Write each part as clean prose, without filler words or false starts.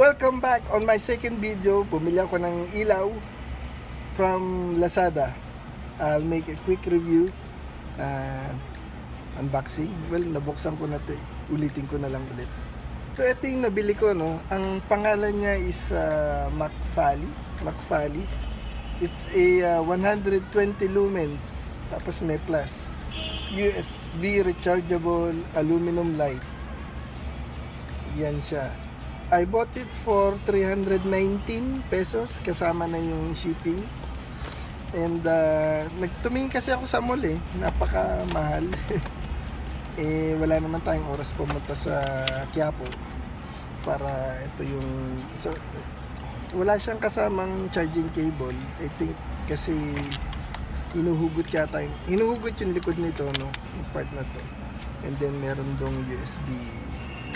Welcome back on my second video. Bumili ako ng ilaw from Lazada. I'll make a quick review, unboxing. Well, nabuksan ko na ito. Ulitin ko na lang ulit. So, ito yung nabili ko, no? Ang pangalan niya is McFally. It's a 120 lumens. Tapos may plus. USB rechargeable aluminum light. Yan siya. I bought it for 319 pesos kasama na yung shipping. And nagtumingin kasi ako sa mall napakamahal. Wala naman tayong oras pumunta sa Quiapo para ito yung wala siyang kasamang charging cable. I think kasi hinuhugot yung likod nito, no, yung part na to. And then meron dong USB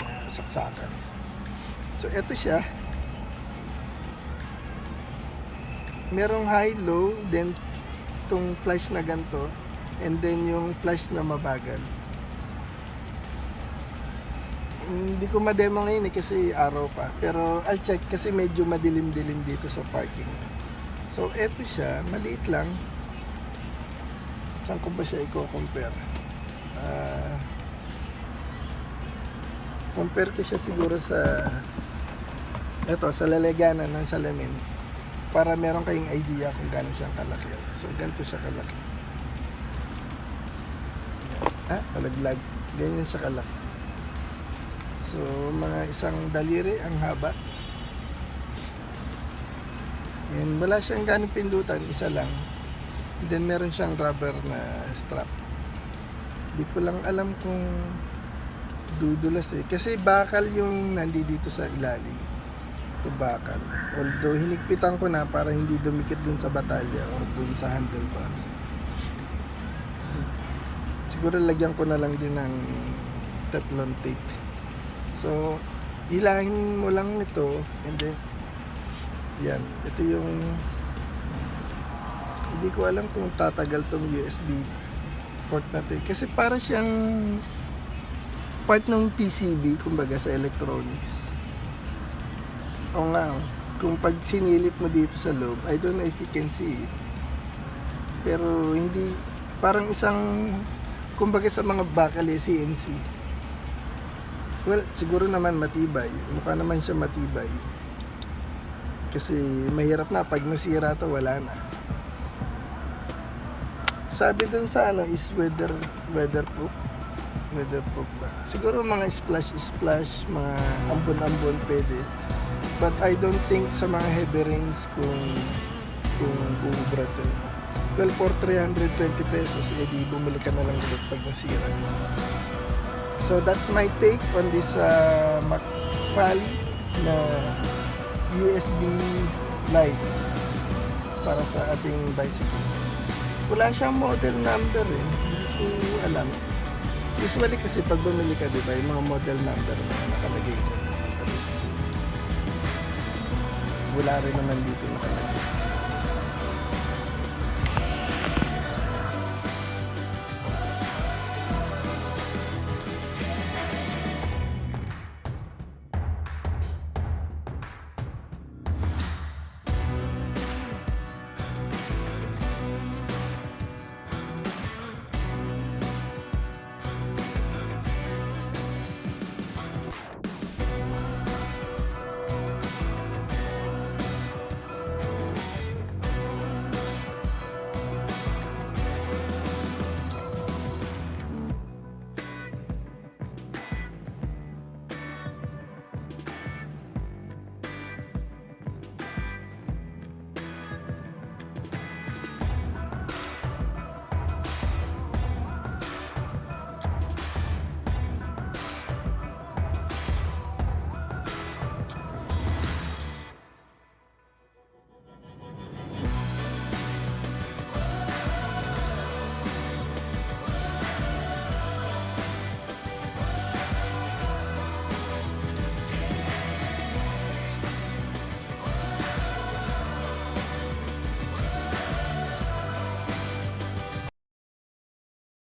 na saksakan. So, ito siya. Merong high, low, then itong flash na ganito, and then yung flash na mabagal. Hindi ko ma-demo ngayon kasi araw pa. Pero I'll check kasi medyo madilim-dilim dito sa parking. So, ito siya. Maliit lang. Saan ko ba siya i-compare? Compare ko siya siguro sa sa lalagyanan ng salamin para meron kayong idea kung gaano siyang kalaki. So, ganito siya kalaki. Palaglag. Ganyan siya kalaki. So, mga isang daliri ang haba. And wala siyang ganong pindutan, isa lang. And then, meron siyang rubber na strap. Di ko lang alam kung dudulas kasi bakal yung nandito sa ilalim. Bakal. Although hinigpitan ko na para hindi dumikit dun sa batalya or dun sa handlebar. Siguro lagyan ko na lang din ng Teflon tape. So, ilahin mo lang ito and then yan. Ito yung hindi ko alam kung tatagal tong USB port natin. Kasi para siyang part ng PCB, kumbaga sa electronics. O nga, kung pag sinilip mo dito sa loob, I don't know if you can see it. Pero hindi, parang isang, kumbaga sa mga bakal CNC. Well, siguro naman matibay. Mukha naman siya matibay. Kasi mahirap na, pag nasira to wala na. Sabi dun sa is weatherproof ba? Siguro mga splash, mga ambon-ambon pwede. But I don't think sa mga heavy rains kung bubra to. Well, for 320 pesos, edi bumili ka na lang ulit pag nasira. So that's my take on this McFally na USB light para sa ating bicycle. Wala siyang model number hindi ko alam. Usually kasi pag bumili ka, diba, yung mga model number na nakalagay dyan. Wala rin naman dito nakalagay.